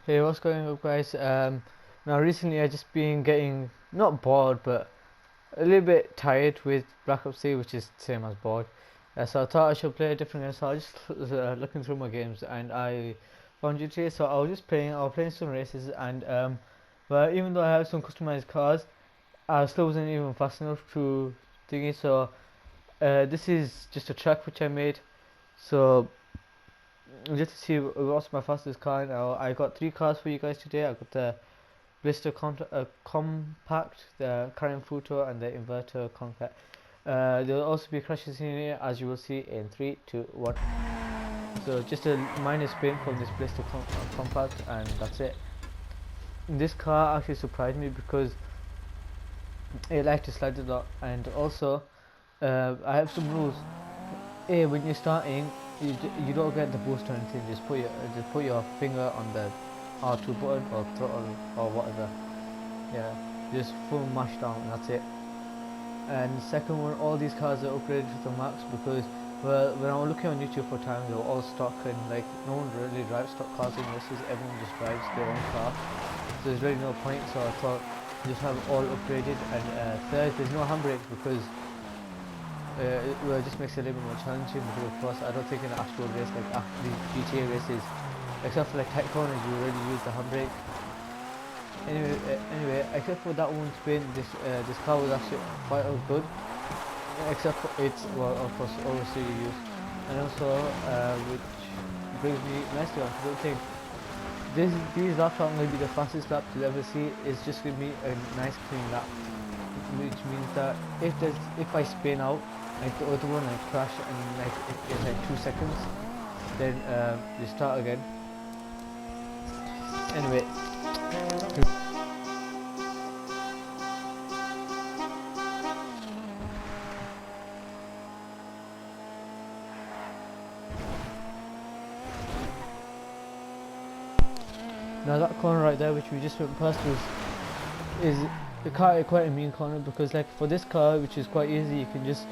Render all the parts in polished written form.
Hey, what's going on, guys? Now recently I just been getting not bored, but a little bit tired with Black Ops 3, which is same as bored. So I thought I should play a different game. So I just looking through my games and I found GTA. So I was just playing. I was playing some races and but even though I have some customized cars, I still wasn't even fast enough to thingy. So this is just a track which I made. So just to see what's my fastest car now. I got three cars for you guys today. I got the blista compact, the current futo, and the inverter concat. There will also be crashes in here, as you will see in 3, 2, 1. So just a minor spin from this blista compact, and that's it. This car actually surprised me because it liked to slide a lot, and also I have some rules. When you're starting, you don't get the boost or anything. Just put your finger on the R2 button or throttle or whatever. Yeah, just full mash down and that's it. And second one, all these cars are upgraded to the max because, well, when I was looking on YouTube for time, they were all stock and like no one really drives stock cars in this. Everyone just drives their own car, so there's really no point. So I thought just have it all upgraded. And third, there's no handbrake because it just makes it a little bit more challenging. Because of course, I don't think in an actual race like after these GTA races, except for like tight corners, you really use the handbrake. Anyway, except for that one spin, this car was actually quite good. Except for its, well, of course, oversteer use, and also which brings me nicely on to the thing. These laps aren't going to be the fastest laps you'll ever see. It's just going to be a nice clean lap, which means that if I spin out like the other one, like crash and like in like 2 seconds, then you start again. Anyway. Now that corner right there, which we just went past, is quite a mean corner because, like, for this car, which is quite easy, you can just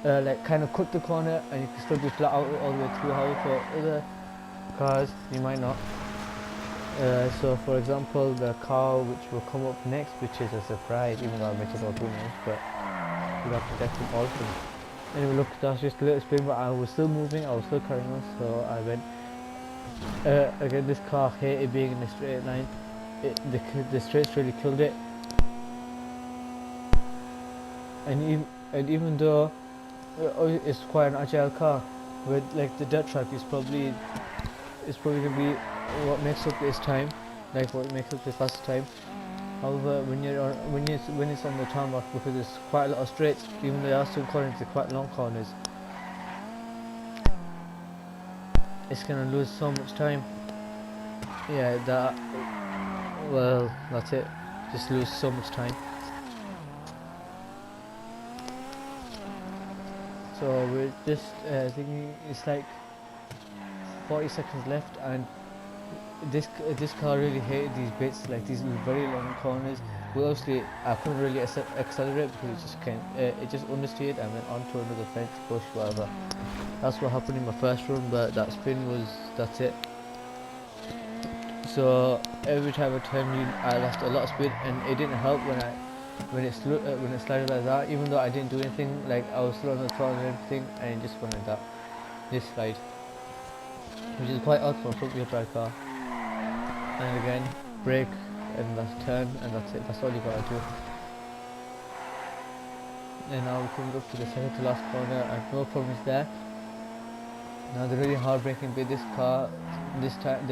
like kind of cut the corner and you can still be flat out all the way through. However, for other cars, you might not. So, for example, the car which will come up next, which is a surprise, even though I make it all 2 minutes, but you have to get them all. Anyway, look, that's just a little spin, but I was still moving, I was still carrying on, so I went. Again, this car hated being in a straight line. The straights really killed it. And even though it's quite an agile car, with like the dirt track is probably gonna be what makes up its time, like what makes up the fastest time. However, when it's on the tarmac, because there's quite a lot of straights, even though there are some corners, they're quite long corners, it's gonna lose so much time. Yeah, well, that's it. Just lose so much time. So we're just thinking it's like 40 seconds left, and this car really hated these bits, like these very long corners. Well, obviously I couldn't really accelerate because it just understeered and went onto another fence, bush, whatever. That's what happened in my first run, but that spin that's it. So every time I turned, I lost a lot of speed, and it didn't help when it slided like that. Even though I didn't do anything, like I was still on the throttle and everything, and it just went like that. This slide, which is quite odd for a front-wheel drive car. And again, brake, and that's turn, and that's it. That's all you gotta do. And now we're coming up to the second to last corner, and no problems there. Now the really hard braking bit, the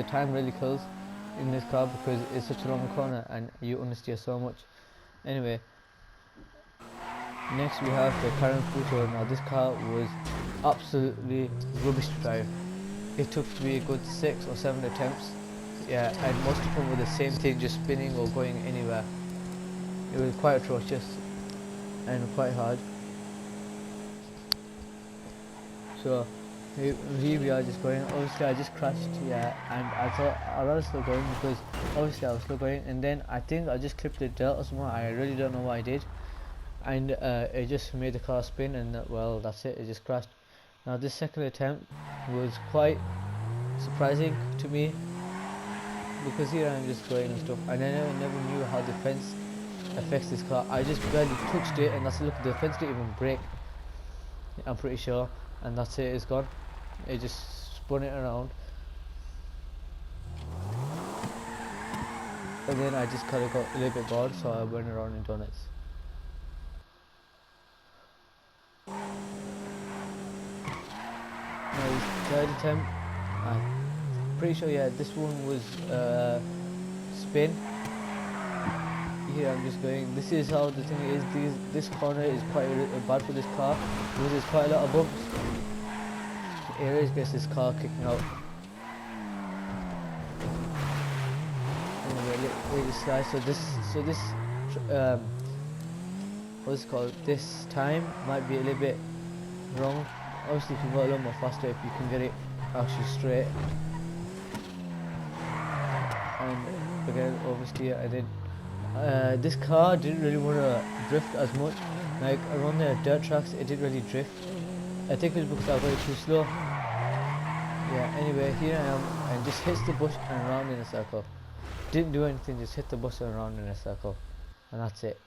time really kills in this car because it's such a long corner and you understeer so much. Anyway, next we have the current futo. Now this car was absolutely rubbish to drive. It took me a good 6 or 7 attempts. Yeah, and most of them were the same thing, just spinning or going anywhere. It was quite atrocious and quite hard. So here we are just going. Obviously I just crashed, yeah, and I thought I was still going because obviously I was still going, and then I think I just clipped the dirt or something. I really don't know what I did, and it just made the car spin, and well, that's it, it just crashed. Now this second attempt was quite surprising to me because here I'm just going and stuff, and I never knew how the fence affects this car. I just barely touched it, and that's, look, the fence didn't even break, I'm pretty sure, and that's it, it's gone. It just spun it around, and then I just kind of got a little bit bored, so I went around and done it. Now, third attempt, I'm pretty sure, yeah, this one was spin. Here I'm just going, this is how the thing is, this corner is quite bad for this car, because there's quite a lot of bumps. Here is gets this car kicking out. Anyway, let this slide. So this what's it called? This time might be a little bit wrong. Obviously, if you go a little more faster, if you can get it actually straight. And again, obviously, I did. This car didn't really want to drift as much. Like around the dirt tracks, it didn't really drift. I think it's because I got it too slow. Yeah, anyway, here I am, and just hits the bush and round in a circle. Didn't do anything, just hit the bush and round in a circle. And that's it.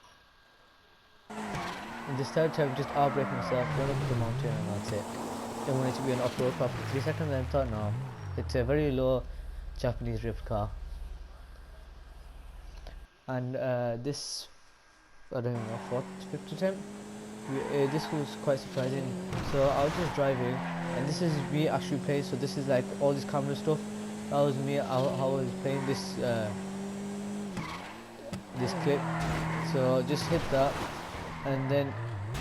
And this third time, just outbrake myself, went up the mountain, and that's it. Didn't want it to be an off-road car for 3 seconds, and I thought, no. It's a very low Japanese drift car. And this, I don't know, fourth, fifth attempt. This was quite surprising. So I was just driving, and this is me actually playing. So this is like all this camera stuff. That was me how I was playing this this clip. So just hit that, and then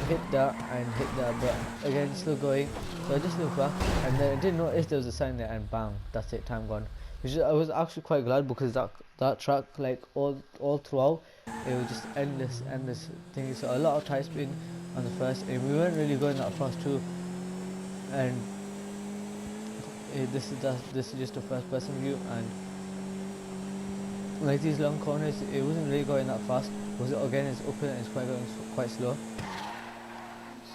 hit that and hit that, but again still going. So I just looked back, and then I didn't notice there was a sign there, and bang, that's it, time gone. I was actually quite glad, because that track, like all throughout, it was just endless things. So a lot of tie spin on the first, and we weren't really going that fast too. And this is just a first person view, and like these long corners, it wasn't really going that fast. Because again, it's uphill and it's quite slow.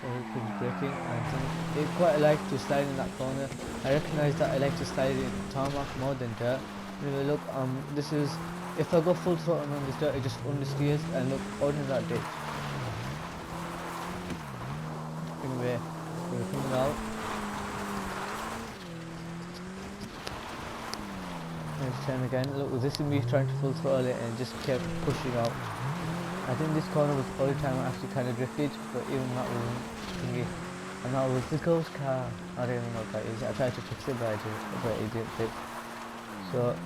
So it was braking, and I quite like to slide in that corner. I recognise that I like to slide in tarmac more than dirt. Anyway, look, this is, if I go full throttle on this dirt, it just understeers, and look, out in that ditch. Anyway, we're coming out. Next time again, look, this is me trying to full throttle it, and just kept pushing out. I think this corner was the only time I actually kind of drifted, but even that wasn't thingy. And that was the ghost car. I don't even know what that is. I tried to fix it, but it didn't fit. So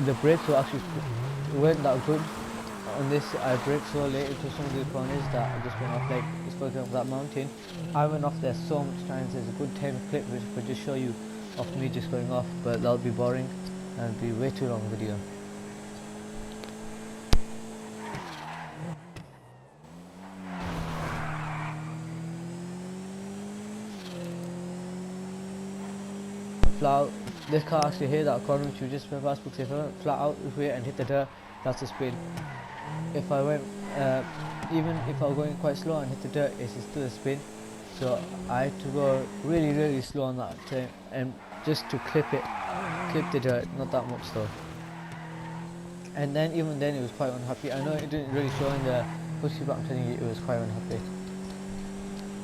the brakes were actually weren't that good. On this, I braked so late into some of the corners that I just went off. Like, for example, that mountain, I went off there so much times. There's a good 10 clip which would just show you of me just going off, but that'll be boring and be way too long video. Flat, this car actually hit that corner which you just went past, because if I went flat out with it and hit the dirt, that's a spin. If I went, even if I was going quite slow and hit the dirt, it's still a spin. So I had to go really slow on that time, and just to clip the dirt, not that much though. And then even then it was quite unhappy. I know it didn't really show in the pushy, but I'm telling you, it was quite unhappy.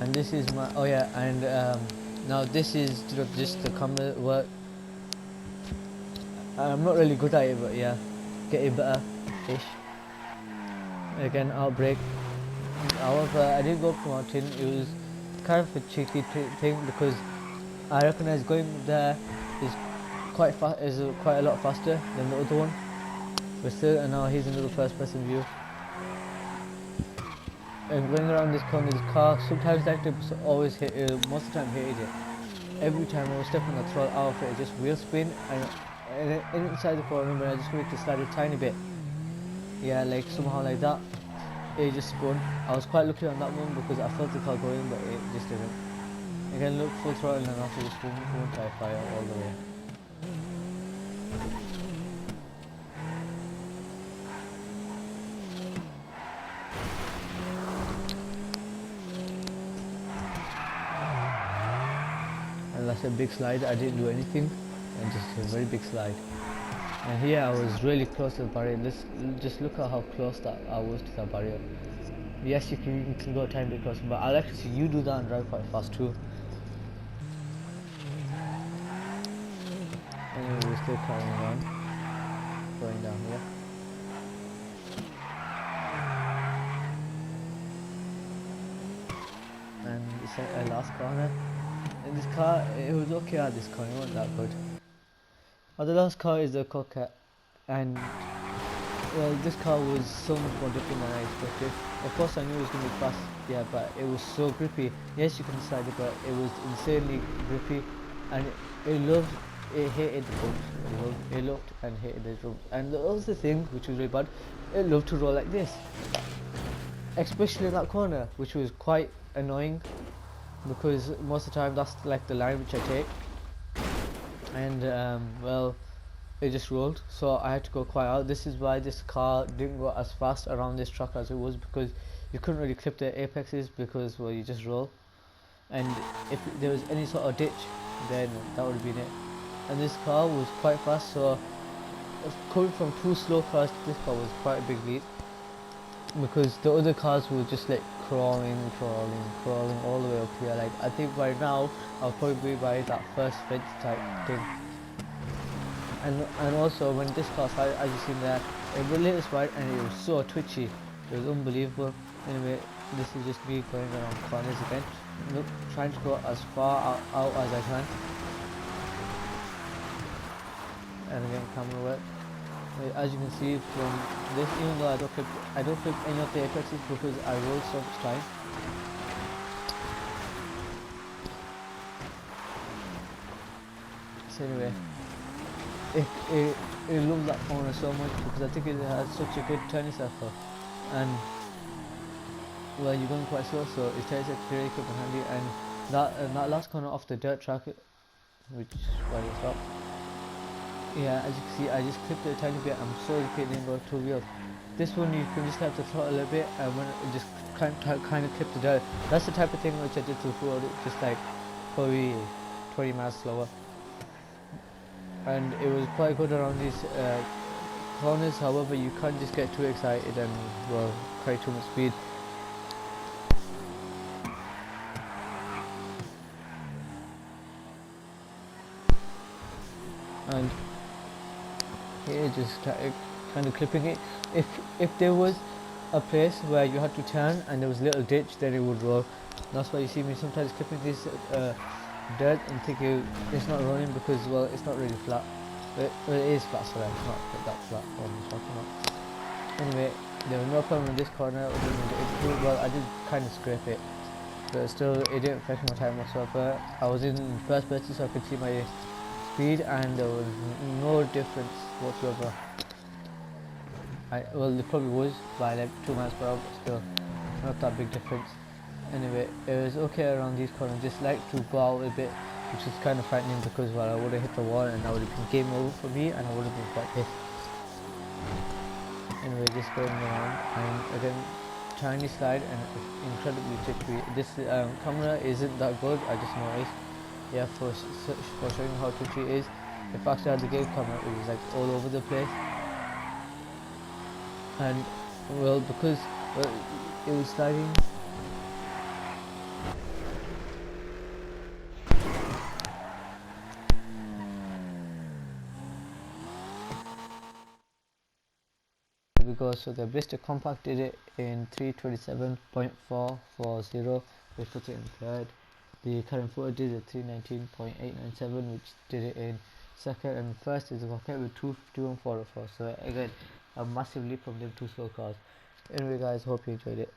And this is my, oh yeah, and now this is just the camera work. I'm not really good at it, but yeah, getting better-ish. Again, outbrake. However, I didn't go up the mountain. It was kind of a cheeky thing, because I recognise going there is quite a lot faster than the other one. But still, and now here's another first-person view. And going around this corner, this car sometimes like to always hit, most of the time hated it. Every time I was stepping on the throttle out of it, just wheel spin, and inside the corner, when I just wanted to slide a tiny bit, yeah, like somehow like that, it just spun. I was quite lucky on that one, because I felt the car going, but it just didn't. Again, look, full throttle, and also just won't try fire all the way. And that's a big slide. I didn't do anything, and just a very big slide. And here I was really close to the barrier. Let's just look at how close that I was to the barrier. Yes, you can go a tiny bit closer, but I'll actually see you do that and drive quite fast too. Anyway, we're still carrying on, going down here. And it's a last corner. And this car, it was okay at this corner, it wasn't that good. But the last car is the coquete, and well, this car was so much more different than I expected. Of course, I knew it was going to be fast, yeah, but it was so grippy. Yes, you can slide it, but it was insanely grippy, and it hated the bumps. It loved and hated the bumps. And the other thing, which was really bad, it loved to roll like this, especially in that corner, which was quite annoying because most of the time that's like the line which I take, and well, it just rolled, so I had to go quite out. This is why this car didn't go as fast around this track as it was, because you couldn't really clip the apexes because, well, you just roll, and if there was any sort of ditch, then that would have been it. And this car was quite fast, so coming from two slow cars to this car was quite a big leap, because the other cars were just like crawling all the way up here. Like, I think by now I'll probably be by that first fence type thing. And also when this car started, as you seen there, it was latest ride and it was so twitchy. It was unbelievable. Anyway, this is just me going around corners again. Look, trying to go as far out as I can. And again, camera work. As you can see from this, even though I don't flip any of the apexes because I roll so much time. So anyway, it loves that corner so much because I think it has such a good turning circle, and well, you're going quite slow, so it takes it really quick and handy. And that last corner off the dirt track, which where it stopped. Yeah, as you can see, I just clipped it a tiny bit. I'm so didn't go two wheels. This one you can just have to throttle a little bit, and when it just kind of clip the dirt. That's the type of thing which I did to the road, just like probably 20 miles slower. And it was quite good around these corners. However, you can't just get too excited and, well, quite too much speed. And here, just kind of clipping it. If there was a place where you had to turn and there was a little ditch, then it would roll. That's why you see me sometimes clipping this dirt and thinking it's not rolling because, well, it's not really flat. But it is flat, so it's not that flat. Anyway, there was no problem in this corner. Well, I did kind of scrape it, but still, it didn't affect my time whatsoever. I was in first person, so I could see my speed, and there was no difference whatsoever. Well, there probably was by like 2 miles per hour, but still, not that big difference. Anyway, it was okay around these corners. Just like to go out a bit, which is kind of frightening because, well, I would have hit the wall and that would have been game over for me, and I would have been quite pissed. Anyway, just going around, and again, tiny slide and incredibly tricky. This camera isn't that good, I just noticed. Yeah, for showing how tricky it is. If I actually had the game camera, it was like all over the place. And, well, because it was sliding. Because so the blista compacted it in 327.440, which puts it in third. The current futo did it 319.897, which did it in second, and first is the coquete with 251.404. So again, a massive leap from them two slow cars. Anyway guys, hope you enjoyed it.